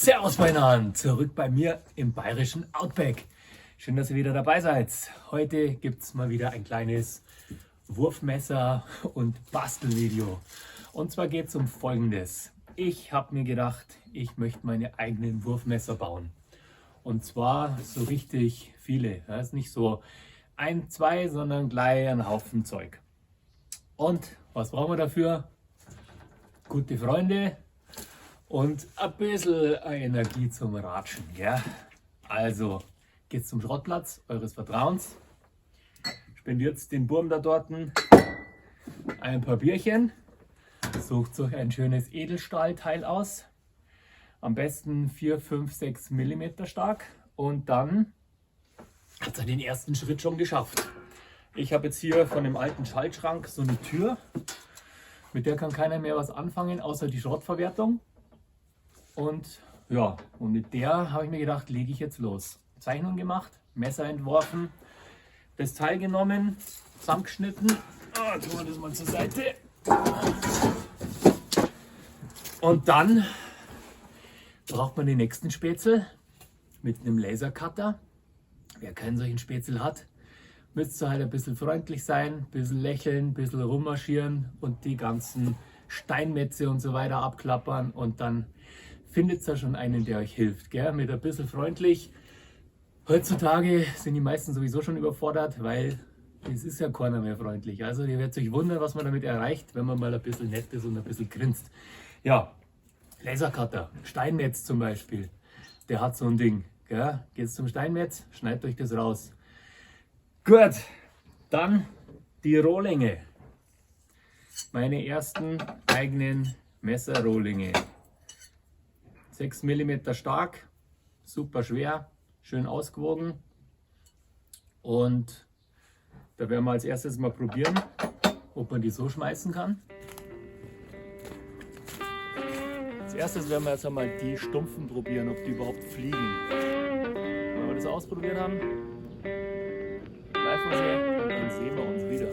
Servus beieinander, zurück bei mir im bayerischen Outback. Schön, dass ihr wieder dabei seid. Heute gibt es mal wieder ein kleines Wurfmesser- und Bastelvideo. Und zwar geht es um Folgendes. Ich habe mir gedacht, ich möchte meine eigenen Wurfmesser bauen. Und zwar so richtig viele. Das ist nicht so ein, zwei, sondern gleich ein Haufen Zeug. Und was brauchen wir dafür? Gute Freunde und ein bisschen Energie zum Ratschen. Ja? Also geht's zum Schrottplatz eures Vertrauens. Spendiert den Burm da dort ein paar Bierchen. Sucht euch ein schönes Edelstahlteil aus. Am besten 4, 5, 6 mm stark. Und dann hat er den ersten Schritt schon geschafft. Ich habe jetzt hier von dem alten Schaltschrank so eine Tür. Mit der kann keiner mehr was anfangen, außer die Schrottverwertung. Und ja, und mit der habe ich mir gedacht, lege ich jetzt los. Zeichnung gemacht, Messer entworfen, das Teil genommen, zusammengeschnitten. Tun wir das mal zur Seite. Und dann braucht man den nächsten Spätzle mit einem Lasercutter. Wer keinen solchen Spätzle hat, müsst ihr halt ein bisschen freundlich sein, ein bisschen lächeln, ein bisschen rummarschieren und die ganzen Steinmetze und so weiter abklappern und dann findet ihr schon einen, der euch hilft. Gell? Mit ein bisschen freundlich. Heutzutage sind die meisten sowieso schon überfordert, weil es ist ja keiner mehr freundlich. Also ihr werdet euch wundern, was man damit erreicht, wenn man mal ein bisschen nett ist und ein bisschen grinst. Ja, Lasercutter, Steinmetz zum Beispiel, der hat so ein Ding. Gell? Geht zum Steinmetz, schneidet euch das raus. Gut, dann die Rohlinge. Meine ersten eigenen Messerrohlinge. 6 mm stark, super schwer, schön ausgewogen. Und da werden wir als erstes mal probieren, ob man die so schmeißen kann. Als erstes werden wir jetzt einmal die Stumpfen probieren, ob die überhaupt fliegen. Wenn wir das ausprobiert haben, greifen wir sie und dann sehen wir uns wieder.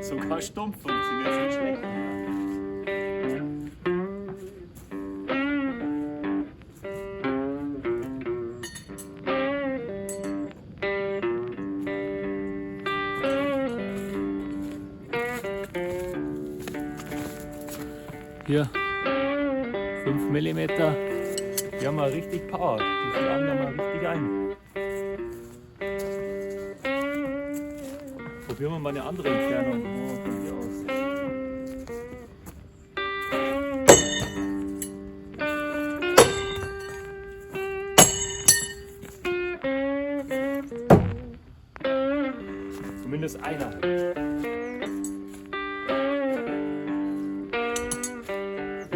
Sogar stumpf funktioniert nicht schlecht. Hier 5 mm, die haben wir richtig Power, die schlagen da mal richtig ein. Probieren wir mal eine andere Entfernung. Oh, von hier aus. Zumindest einer.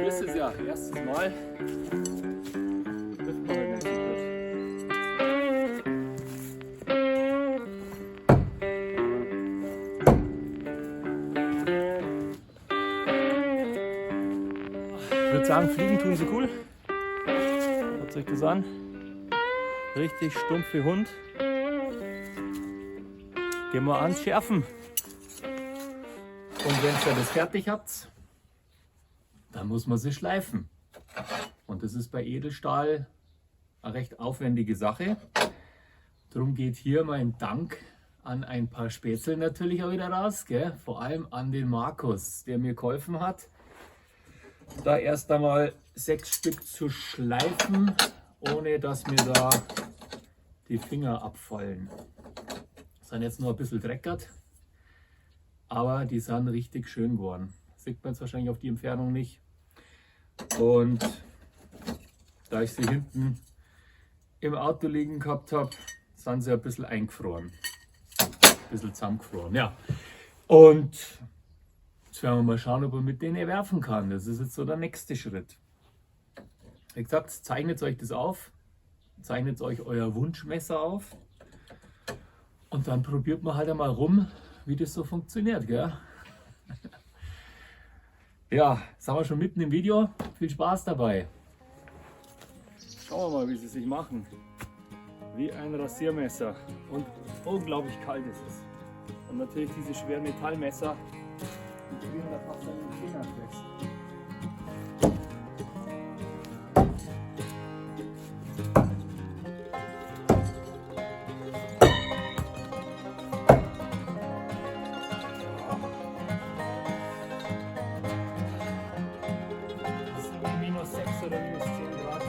Das ist ja erstes Mal. Trifft man halt nicht so gut. Ich würde sagen, fliegen tun sie cool. Schaut euch das an. Richtig stumpfe Hund. Gehen wir ans Schärfen. Und wenn ihr das fertig habt, dann muss man sie schleifen. Und das ist bei Edelstahl eine recht aufwendige Sache. Darum geht hier mein Dank an ein paar Spätzle natürlich auch wieder raus. Gell? Vor allem an den Markus, der mir geholfen hat, da erst einmal 6 Stück zu schleifen, ohne dass mir da die Finger abfallen. Sind jetzt nur ein bisschen dreckert, aber die sind richtig schön geworden. Sieht man jetzt wahrscheinlich auf die Entfernung nicht. Und da ich sie hinten im Auto liegen gehabt habe, sind sie ein bisschen eingefroren. Ein bisschen zusammengefroren, ja. Und jetzt werden wir mal schauen, ob man mit denen werfen kann. Das ist jetzt so der nächste Schritt. Wie gesagt, zeichnet euch das auf. Zeichnet euch euer Wunschmesser auf. Und dann probiert man halt einmal rum, wie das so funktioniert. Gell? Ja, sind wir schon mitten im Video. Viel Spaß dabei. Schauen wir mal, wie sie sich machen. wie ein Rasiermesser und unglaublich kalt ist es. Und natürlich diese schweren Metallmesser, die frieren da fast an den Fingern fest. -6 oder -10 Grad.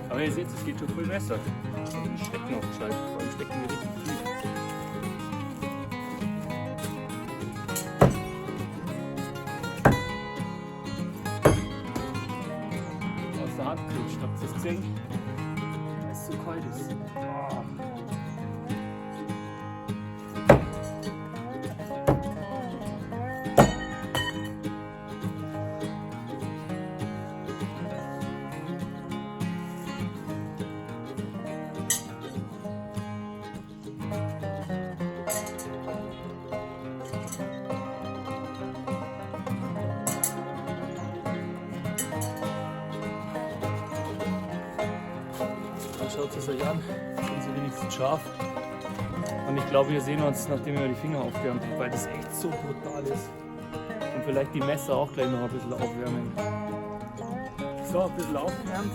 Aber ihr seht, es geht schon viel besser. Also die stecken auch gescheit, vor allem stecken wir richtig tief. Aus der Hand klutscht, habt ihr das gesehen? Weil es so kalt ist. Oh. Schaut es euch an, sind sie wenigstens scharf. Und ich glaube, wir sehen uns, nachdem wir die Finger aufwärmen, weil das echt so brutal ist. Und vielleicht die Messer auch gleich noch ein bisschen aufwärmen. So, ein bisschen aufwärmt.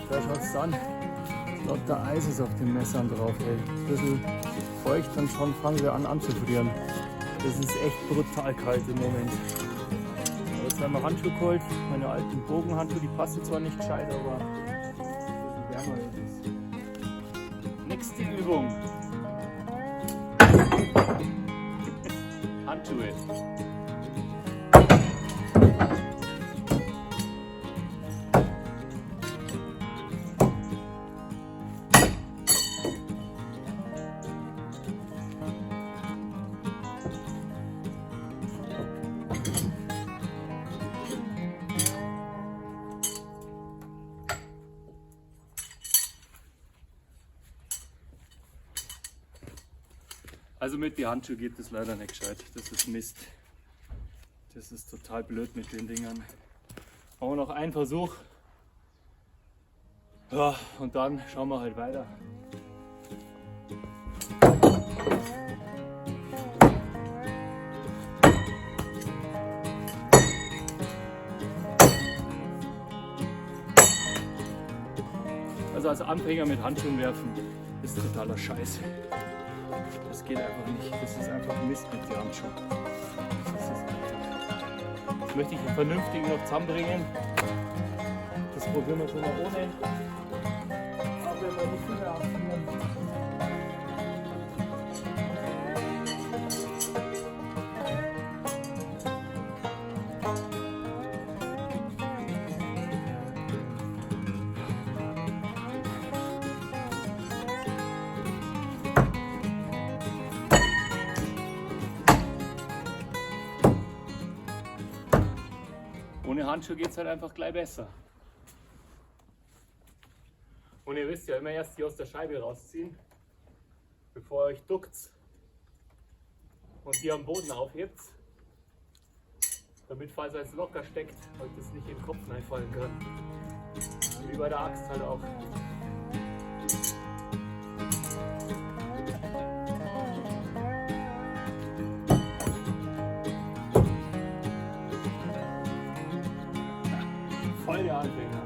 Da schaut es an. Lauter Eis ist auf den Messern drauf. Ey. Ein bisschen feucht und schon fangen wir an anzufrieren. Das ist echt brutal kalt im Moment. Jetzt haben wir Handschuhe geholt, meine alten Bogenhandschuhe, die passen zwar nicht gescheit, aber ein bisschen wärmer ist es. Nächste Übung. Handschuhe. Also mit den Handschuhen geht das leider nicht gescheit. Das ist Mist. Das ist total blöd mit den Dingern. Aber noch ein Versuch. Ja, und dann schauen wir halt weiter. Also als Anfänger mit Handschuhen werfen ist totaler Scheiß. Das geht einfach nicht. Das ist einfach Mist mit den Handschuhen. Das möchte ich vernünftig noch zusammenbringen. Das probieren wir so mal ohne. Aber wenn wir die Finger abführen. Ohne Handschuhe geht es halt einfach gleich besser. Und ihr wisst ja immer erst die aus der Scheibe rausziehen, bevor ihr euch duckt und die am Boden aufhebt, damit, falls er jetzt locker steckt, euch das nicht in den Kopf einfallen kann. Wie bei der Axt halt auch. Voll der Anfänger.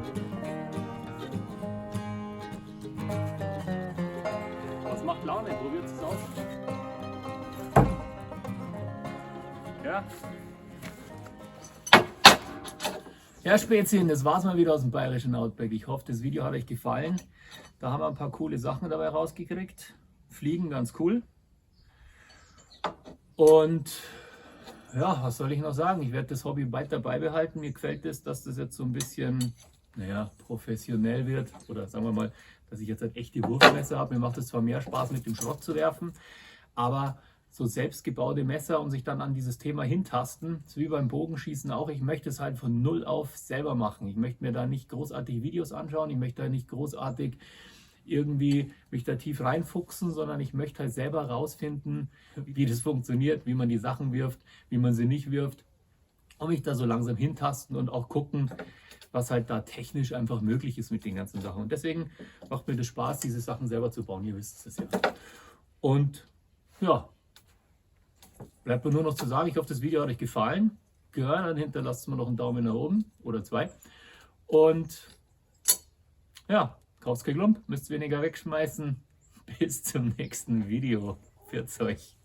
Was macht Laune? Probiert es aus. Ja? Ja, Spätzchen, das war's mal wieder aus dem bayerischen Outback. Ich hoffe, das Video hat euch gefallen. Da haben wir ein paar coole Sachen dabei rausgekriegt. Fliegen, ganz cool. Und ja, was soll ich noch sagen? Ich werde das Hobby weiter beibehalten. Mir gefällt es, dass das jetzt so ein bisschen, naja, professionell wird. Oder sagen wir mal, dass ich jetzt ein echte Wurfmesser habe. Mir macht es zwar mehr Spaß, mit dem Schrott zu werfen, aber so selbstgebaute Messer und sich dann an dieses Thema hintasten, so wie beim Bogenschießen auch. Ich möchte es halt von null auf selber machen. Ich möchte mir da nicht großartig Videos anschauen. Ich möchte da nicht großartig irgendwie mich da tief reinfuchsen, sondern ich möchte halt selber rausfinden, wie das funktioniert, wie man die Sachen wirft, wie man sie nicht wirft. Und mich da so langsam hintasten und auch gucken, was halt da technisch einfach möglich ist mit den ganzen Sachen. Und deswegen macht mir das Spaß, diese Sachen selber zu bauen. Ihr wisst es ja. Und ja, bleibt mir nur noch zu sagen, ich hoffe, das Video hat euch gefallen. Ja, dann hinterlasst mir noch einen Daumen nach oben oder 2. Und ja, kauft's kein Klump, müsst weniger wegschmeißen. Bis zum nächsten Video. Pfiat's euch.